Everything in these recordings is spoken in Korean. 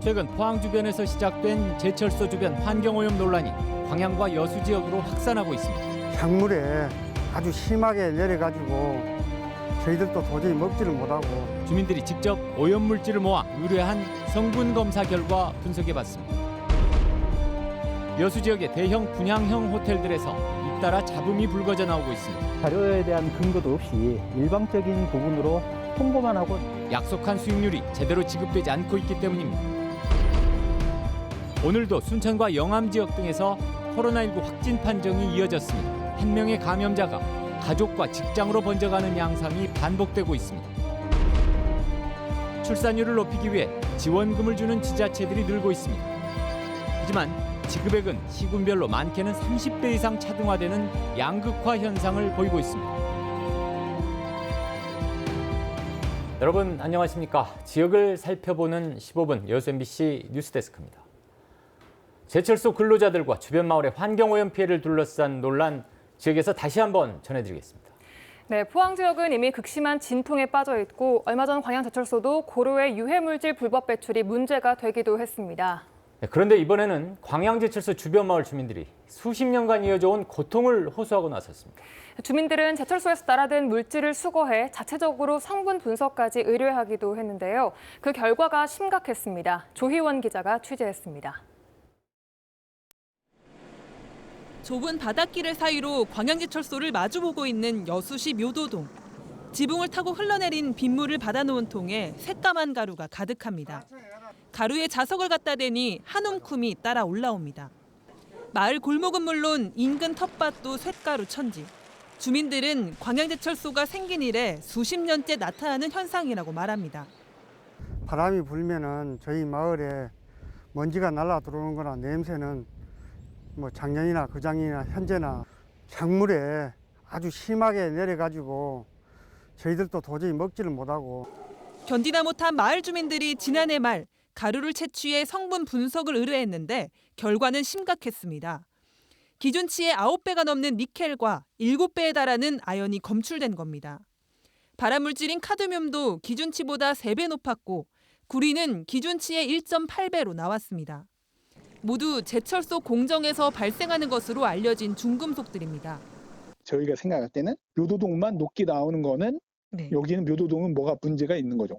최근 포항 주변에서 시작된 제철소 주변 환경오염 논란이 광양과 여수 지역으로 확산하고 있습니다. 작물에 아주 심하게 내려가지고 저희들도 도저히 먹지를 못하고 주민들이 직접 오염물질을 모아 의뢰한 성분 검사 결과 분석해봤습니다. 여수 지역의 대형 분양형 호텔들에서 잇따라 잡음이 불거져 나오고 있습니다. 자료에 대한 근거도 없이 일방적인 부분으로 통보만 하고 약속한 수익률이 제대로 지급되지 않고 있기 때문입니다. 오늘도 순천과 영암 지역 등에서 코로나19 확진 판정이 이어졌습니다. 한 명의 감염자가 가족과 직장으로 번져가는 양상이 반복되고 있습니다. 출산율을 높이기 위해 지원금을 주는 지자체들이 늘고 있습니다. 하지만 지급액은 시군별로 많게는 30배 이상 차등화되는 양극화 현상을 보이고 있습니다. 여러분 안녕하십니까? 지역을 살펴보는 15분 여수 MBC 뉴스데스크입니다. 제철소 근로자들과 주변 마을의 환경오염 피해를 둘러싼 논란 지역에서 다시 한번 전해드리겠습니다. 네, 포항 지역은 이미 극심한 진통에 빠져 있고 얼마 전 광양제철소도 고로의 유해물질 불법 배출이 문제가 되기도 했습니다. 네, 그런데 이번에는 광양제철소 주변 마을 주민들이 수십 년간 이어져온 고통을 호소하고 나섰습니다. 주민들은 제철소에서 따라든 물질을 수거해 자체적으로 성분 분석까지 의뢰하기도 했는데요. 그 결과가 심각했습니다. 조희원 기자가 취재했습니다. 좁은 바닷길 사이로 광양제철소를 마주보고 있는 여수시 묘도동. 지붕을 타고 흘러내린 빗물을 받아놓은 통에 새까만 가루가 가득합니다. 가루에 자석을 갖다 대니 한 움큼이 따라 올라옵니다. 마을 골목은 물론 인근 텃밭도 쇳가루 천지. 주민들은 광양제철소가 생긴 이래 수십 년째 나타나는 현상이라고 말합니다. 바람이 불면은 저희 마을에 먼지가 날아 들어오는 거나 냄새는 뭐 작년이나 그작년이나 현재나 작물에 아주 심하게 내려가지고 저희들도 도저히 먹지를 못하고 견디다 못한 마을 주민들이 지난해 말 가루를 채취해 성분 분석을 의뢰했는데 결과는 심각했습니다. 기준치의 9배가 넘는 니켈과 7배에 달하는 아연이 검출된 겁니다. 발암물질인 카드뮴도 기준치보다 3배 높았고 구리는 기준치의 1.8배로 나왔습니다. 모두 제철소 공정에서 발생하는 것으로 알려진 중금속들입니다. 저희가 생각할 때는 묘도동만 녹기 나오는 거는 여기는 묘도동은 뭐가 문제가 있는 거죠.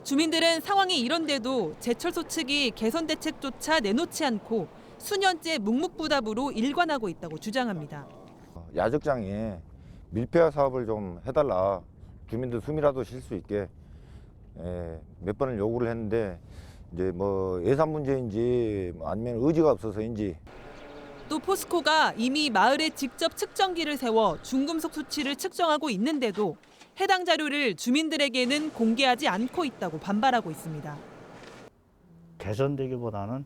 주민들은 상황이 이런데도 제철소 측이 개선 대책조차 내놓지 않고 수년째 묵묵부답으로 일관하고 있다고 주장합니다. 야적장에 밀폐화 사업을 좀 해달라. 주민들 숨이라도 쉴 수 있게 몇 번을 요구를 했는데 이제 뭐 예산 문제인지 아니면 의지가 없어서인지. 또 포스코가 이미 마을에 직접 측정기를 세워 중금속 수치를 측정하고 있는데도 해당 자료를 주민들에게는 공개하지 않고 있다고 반발하고 있습니다. 개선되기보다는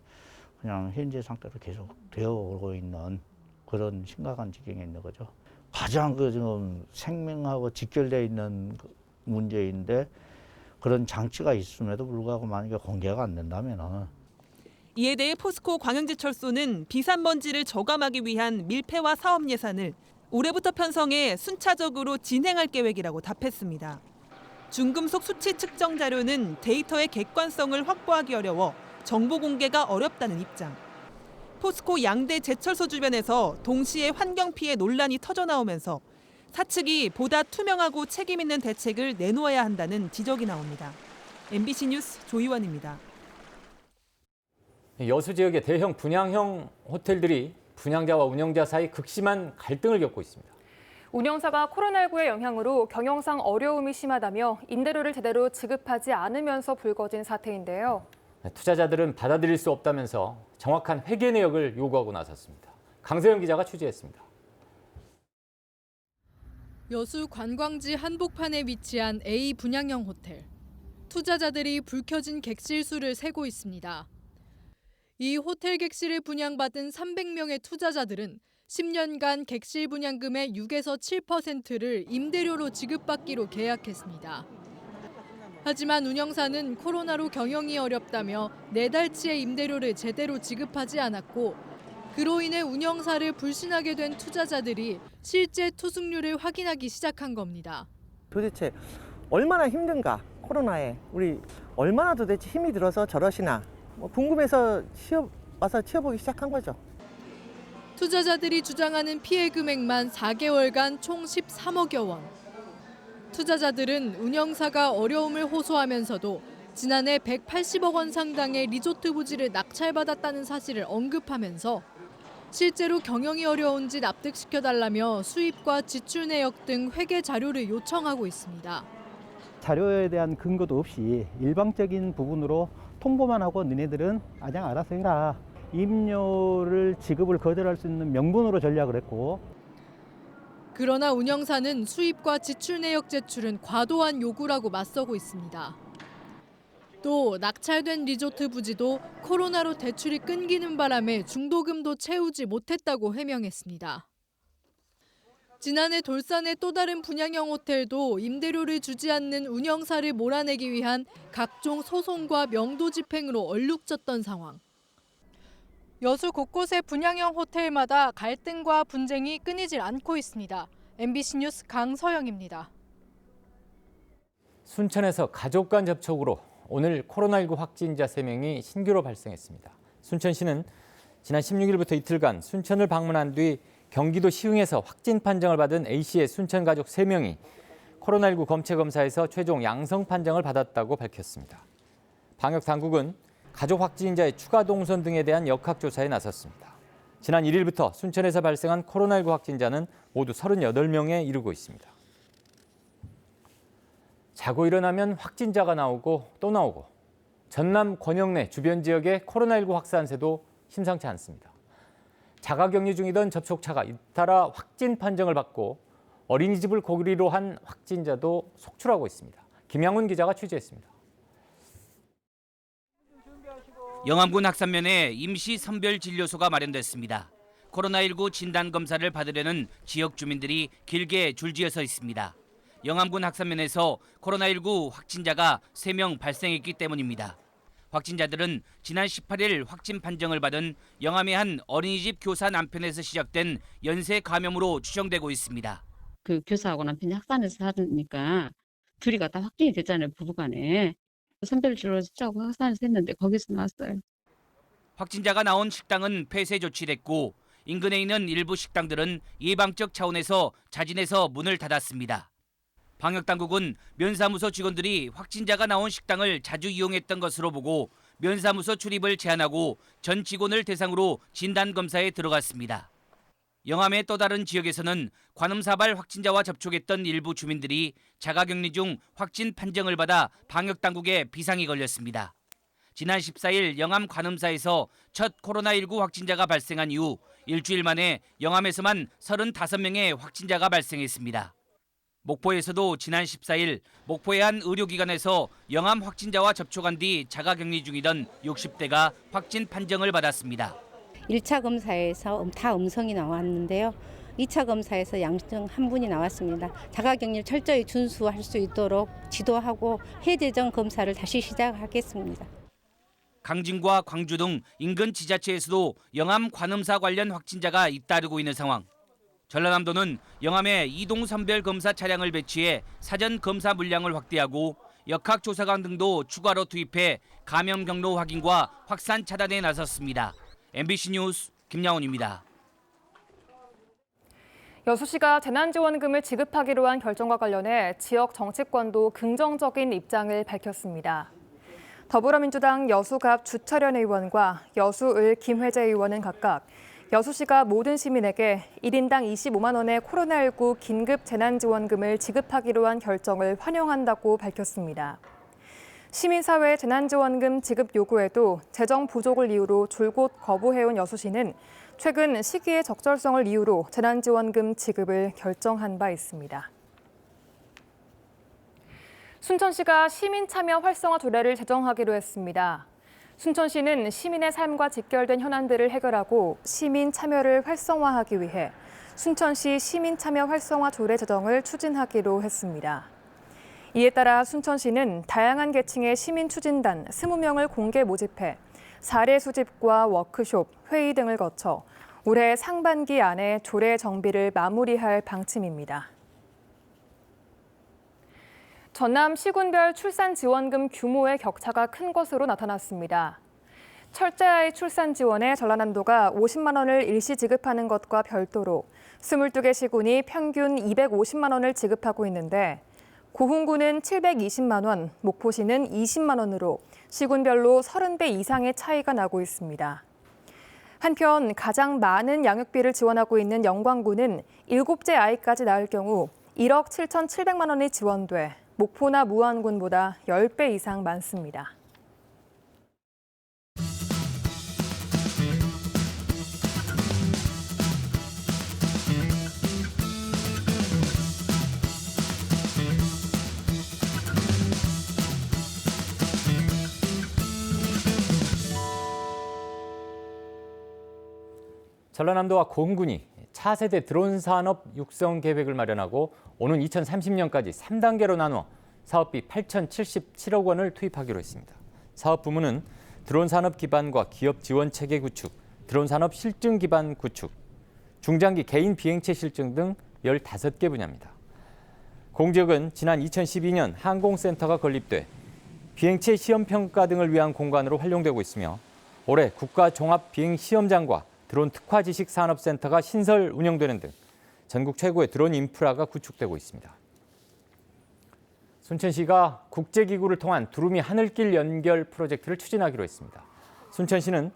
그냥 현재 상태로 계속 되어 오고 있는 그런 심각한 지경에 있는 거죠. 가장 지금 생명하고 직결되어 있는 문제인데 그런 장치가 있음에도 불구하고 만약에 공개가 안 된다면 이에 대해 포스코 광양제철소는 비산먼지를 저감하기 위한 밀폐화 사업 예산을 올해부터 편성해 순차적으로 진행할 계획이라고 답했습니다. 중금속 수치 측정 자료는 데이터의 객관성을 확보하기 어려워 정보 공개가 어렵다는 입장. 포스코 양대 제철소 주변에서 동시에 환경 피해 논란이 터져 나오면서 사측이 보다 투명하고 책임 있는 대책을 내놓아야 한다는 지적이 나옵니다. MBC 뉴스 조희원입니다. 여수 지역의 대형 분양형 호텔들이 분양자와 운영자 사이 극심한 갈등을 겪고 있습니다. 운영사가 코로나19의 영향으로 경영상 어려움이 심하다며 임대료를 제대로 지급하지 않으면서 불거진 사태인데요. 투자자들은 받아들일 수 없다면서 정확한 회계 내역을 요구하고 나섰습니다. 강세영 기자가 취재했습니다. 여수 관광지 한복판에 위치한 A 분양형 호텔. 투자자들이 불 켜진 객실 수를 세고 있습니다. 이 호텔 객실을 분양받은 300명의 투자자들은 10년간 객실 분양금의 6에서 7%를 임대료로 지급받기로 계약했습니다. 하지만 운영사는 코로나로 경영이 어렵다며 4달치의 임대료를 제대로 지급하지 않았고 그로 인해 운영사를 불신하게 된 투자자들이 실제 투숙률을 확인하기 시작한 겁니다. 도대체 얼마나 힘든가, 코로나에 우리 얼마나 도대체 힘이 들어서 저러시나 궁금해서 와서 취업보기 시작한 거죠. 투자자들이 주장하는 피해 금액만 4개월간 총 13억여 원. 투자자들은 운영사가 어려움을 호소하면서도 지난해 180억 원 상당의 리조트 부지를 낙찰받았다는 사실을 언급하면서 실제로 경영이 어려운지 납득시켜달라며 수입과 지출 내역 등 회계 자료를 요청하고 있습니다. 자료에 대한 근거도 없이 일방적인 부분으로 통보만 하고 너네들은 그냥 알아서 해라. 임료를 지급을 거절할 수 있는 명분으로 전략을 했고, 그러나 운영사는 수입과 지출 내역 제출은 과도한 요구라고 맞서고 있습니다. 또 낙찰된 리조트 부지도 코로나로 대출이 끊기는 바람에 중도금도 채우지 못했다고 해명했습니다. 지난해 돌산의 또 다른 분양형 호텔도 임대료를 주지 않는 운영사를 몰아내기 위한 각종 소송과 명도 집행으로 얼룩졌던 상황. 여수 곳곳의 분양형 호텔마다 갈등과 분쟁이 끊이질 않고 있습니다. MBC 뉴스 강서영입니다. 순천에서 가족 간 접촉으로 오늘 코로나19 확진자 3명이 신규로 발생했습니다. 순천시는 지난 16일부터 이틀간 순천을 방문한 뒤 경기도 시흥에서 확진 판정을 받은 A씨의 순천 가족 3명이 코로나19 검체 검사에서 최종 양성 판정을 받았다고 밝혔습니다. 방역 당국은 가족 확진자의 추가 동선 등에 대한 역학조사에 나섰습니다. 지난 1일부터 순천에서 발생한 코로나19 확진자는 모두 38명에 이르고 있습니다. 자고 일어나면 확진자가 나오고 또 나오고 전남 권영내 주변 지역의 코로나19 확산세도 심상치 않습니다. 자가격리 중이던 접촉차가 잇따라 확진 판정을 받고 어린이집을 고리로 한 확진자도 속출하고 있습니다. 김양훈 기자가 취재했습니다. 영암군 학산면에 임시 선별진료소가 마련됐습니다. 코로나19 진단검사를 받으려는 지역 주민들이 길게 줄지어서 있습니다. 영암군 학산면에서 코로나19 확진자가 3명 발생했기 때문입니다. 확진자들은 지난 18일 확진 판정을 받은 영암의 한 어린이집 교사 남편에서 시작된 연쇄 감염으로 추정되고 있습니다. 그 교사하고 남편이 학산에서 살으니까 둘이 다 확진이 됐잖아요, 부부간에. 선별진료를 하고 학산에서 했는데 거기서 나왔어요. 확진자가 나온 식당은 폐쇄 조치됐고 인근에 있는 일부 식당들은 예방적 차원에서 자진해서 문을 닫았습니다. 방역당국은 면사무소 직원들이 확진자가 나온 식당을 자주 이용했던 것으로 보고 면사무소 출입을 제한하고 전 직원을 대상으로 진단검사에 들어갔습니다. 영암의 또 다른 지역에서는 관음사발 확진자와 접촉했던 일부 주민들이 자가격리 중 확진 판정을 받아 방역당국에 비상이 걸렸습니다. 지난 14일 영암 관음사에서 첫 코로나19 확진자가 발생한 이후 일주일 만에 영암에서만 35명의 확진자가 발생했습니다. 목포에서도 지난 14일 목포의 한 의료기관에서 영암 확진자와 접촉한 뒤 자가격리 중이던 60대가 확진 판정을 받았습니다. 1차 검사에서 다 음성이 나왔는데요. 2차 검사에서 양성 한 분이 나왔습니다. 자가격리를 철저히 준수할 수 있도록 지도하고 해제전 검사를 다시 시작하겠습니다. 강진과 광주 등 인근 지자체에서도 영암 관음사 관련 확진자가 잇따르고 있는 상황. 전라남도는 영암에 이동 선별 검사 차량을 배치해 사전 검사 물량을 확대하고 역학조사관 등도 추가로 투입해 감염 경로 확인과 확산 차단에 나섰습니다. MBC 뉴스 김양훈입니다. 여수시가 재난지원금을 지급하기로 한 결정과 관련해 지역 정치권도 긍정적인 입장을 밝혔습니다. 더불어민주당 여수갑 주철현 의원과 여수을 김회재 의원은 각각 여수시가 모든 시민에게 1인당 25만 원의 코로나19 긴급 재난지원금을 지급하기로 한 결정을 환영한다고 밝혔습니다. 시민사회 재난지원금 지급 요구에도 재정 부족을 이유로 줄곧 거부해온 여수시는 최근 시기의 적절성을 이유로 재난지원금 지급을 결정한 바 있습니다. 순천시가 시민참여 활성화 조례를 제정하기로 했습니다. 순천시는 시민의 삶과 직결된 현안들을 해결하고 시민 참여를 활성화하기 위해 순천시 시민참여 활성화 조례 제정을 추진하기로 했습니다. 이에 따라 순천시는 다양한 계층의 시민 추진단 20명을 공개 모집해 사례 수집과 워크숍, 회의 등을 거쳐 올해 상반기 안에 조례 정비를 마무리할 방침입니다. 전남 시군별 출산 지원금 규모의 격차가 큰 것으로 나타났습니다. 철제아이 출산 지원에 전라남도가 50만 원을 일시 지급하는 것과 별도로 22개 시군이 평균 250만 원을 지급하고 있는데 고흥군은 720만 원, 목포시는 20만 원으로 시군별로 30배 이상의 차이가 나고 있습니다. 한편 가장 많은 양육비를 지원하고 있는 영광군은 7째 아이까지 낳을 경우 1억 7,700만 원이 지원돼 목포나 무안군보다 10배 이상 많습니다. 전라남도와 고흥군이 차세대 드론 산업 육성 계획을 마련하고 오는 2030년까지 3단계로 나누어 사업비 8,077억 원을 투입하기로 했습니다. 사업 부문은 드론 산업 기반과 기업 지원 체계 구축, 드론 산업 실증 기반 구축, 중장기 개인 비행체 실증 등 15개 분야입니다. 공지역은 지난 2012년 항공센터가 건립돼 비행체 시험 평가 등을 위한 공간으로 활용되고 있으며 올해 국가종합비행시험장과 드론 특화지식산업센터가 신설 운영되는 등 전국 최고의 드론 인프라가 구축되고 있습니다. 순천시가 국제기구를 통한 두루미 하늘길 연결 프로젝트를 추진하기로 했습니다. 순천시는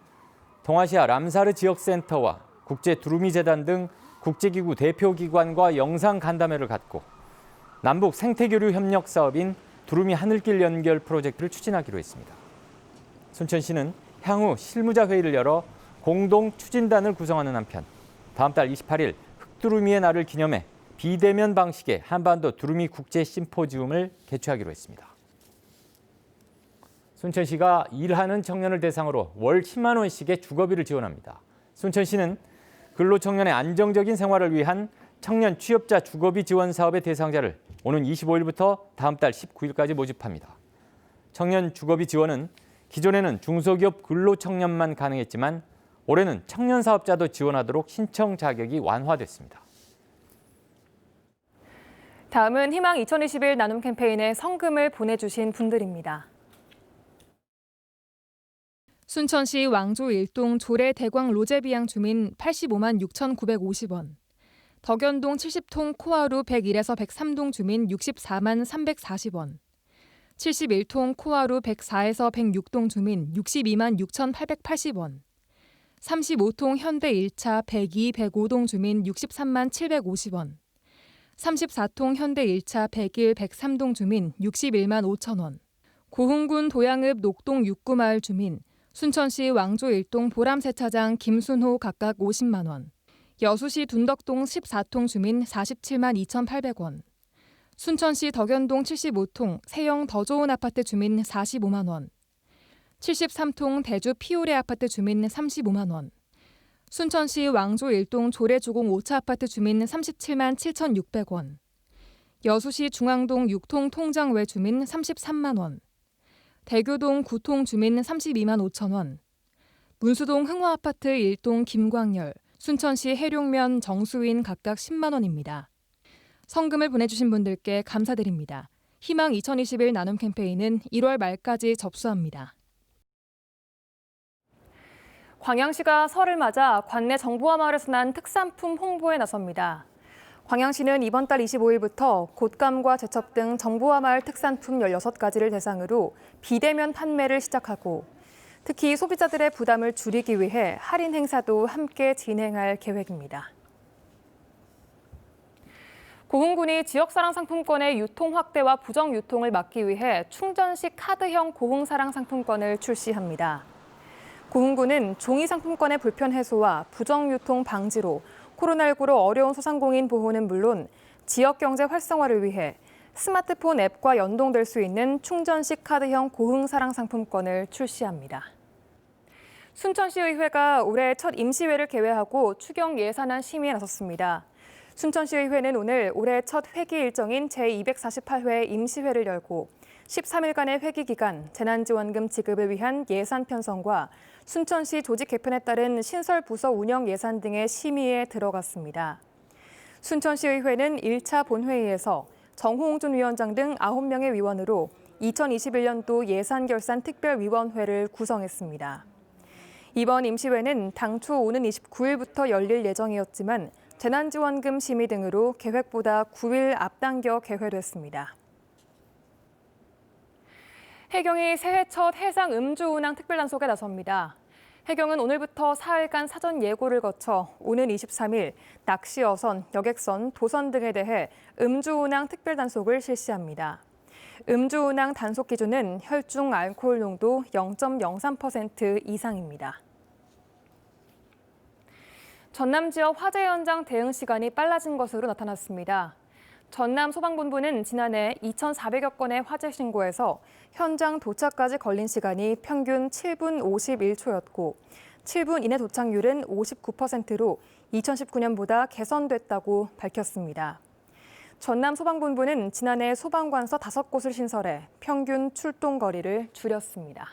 동아시아 람사르 지역센터와 국제두루미재단 등 국제기구 대표기관과 영상 간담회를 갖고 남북 생태교류 협력 사업인 두루미 하늘길 연결 프로젝트를 추진하기로 했습니다. 순천시는 향후 실무자 회의를 열어 공동 추진단을 구성하는 한편 다음 달 28일 흑두루미의 날을 기념해 비대면 방식의 한반도 두루미 국제 심포지움을 개최하기로 했습니다. 순천시가 일하는 청년을 대상으로 월 10만 원씩의 주거비를 지원합니다. 순천시는 근로청년의 안정적인 생활을 위한 청년 취업자 주거비 지원 사업의 대상자를 오는 25일부터 다음 달 19일까지 모집합니다. 청년 주거비 지원은 기존에는 중소기업 근로청년만 가능했지만 올해는 청년 사업자도 지원하도록 신청 자격이 완화됐습니다. 다음은 희망 2021 나눔 캠페인에 성금을 보내주신 분들입니다. 순천시 왕조 1동 조례 대광 로제비양 주민 85만 6,950원, 덕연동 70통 코하루 101에서 103동 주민 64만 340원, 71통 코하루 104에서 106동 주민 62만 6,880원, 35통 현대 1차 102, 105동 주민 63만 750원, 34통 현대 1차 101, 103동 주민 61만 5천 원, 고흥군 도양읍 녹동 6구 마을 주민, 순천시 왕조 1동 보람세차장 김순호 각각 50만 원, 여수시 둔덕동 14통 주민 47만 2,800원, 순천시 덕연동 75통 세영 더 좋은 아파트 주민 45만 원, 73통 대주 피오레 아파트 주민 35만 원, 순천시 왕조 1동 조례주공 5차 아파트 주민 37만 7,600원, 여수시 중앙동 6통 통장외 주민 33만 원, 대교동 9통 주민 32만 5천 원, 문수동 흥화아파트 1동 김광열, 순천시 해룡면 정수인 각각 10만 원입니다. 성금을 보내주신 분들께 감사드립니다. 희망 2021 나눔 캠페인은 1월 말까지 접수합니다. 광양시가 설을 맞아 관내 정부화 마을에서 난 특산품 홍보에 나섭니다. 광양시는 이번 달 25일부터 곶감과 제첩 등 정부화 마을 특산품 16가지를 대상으로 비대면 판매를 시작하고 특히 소비자들의 부담을 줄이기 위해 할인 행사도 함께 진행할 계획입니다. 고흥군이 지역사랑 상품권의 유통 확대와 부정 유통을 막기 위해 충전식 카드형 고흥사랑 상품권을 출시합니다. 고흥군은 종이 상품권의 불편 해소와 부정 유통 방지로 코로나19로 어려운 소상공인 보호는 물론 지역 경제 활성화를 위해 스마트폰 앱과 연동될 수 있는 충전식 카드형 고흥사랑 상품권을 출시합니다. 순천시의회가 올해 첫 임시회를 개회하고 추경 예산안 심의에 나섰습니다. 순천시의회는 오늘 올해 첫 회기 일정인 제248회 임시회를 열고 13일간의 회기 기간 재난지원금 지급을 위한 예산 편성과 순천시 조직 개편에 따른 신설 부서 운영 예산 등의 심의에 들어갔습니다. 순천시의회는 1차 본회의에서 정홍준 위원장 등 9명의 위원으로 2021년도 예산결산 특별위원회를 구성했습니다. 이번 임시회는 당초 오는 29일부터 열릴 예정이었지만 재난지원금 심의 등으로 계획보다 9일 앞당겨 개회됐습니다. 해경이 새해 첫 해상 음주운항 특별단속에 나섭니다. 해경은 오늘부터 4일간 사전 예고를 거쳐 오는 23일 낚시 어선, 여객선, 도선 등에 대해 음주운항 특별단속을 실시합니다. 음주운항 단속 기준은 혈중 알코올 농도 0.03% 이상입니다. 전남 지역 화재 현장 대응 시간이 빨라진 것으로 나타났습니다. 전남 소방본부는 지난해 2,400여 건의 화재 신고에서 현장 도착까지 걸린 시간이 평균 7분 51초였고 7분 이내 도착률은 59%로 2019년보다 개선됐다고 밝혔습니다. 전남 소방본부는 지난해 소방관서 5곳을 신설해 평균 출동 거리를 줄였습니다.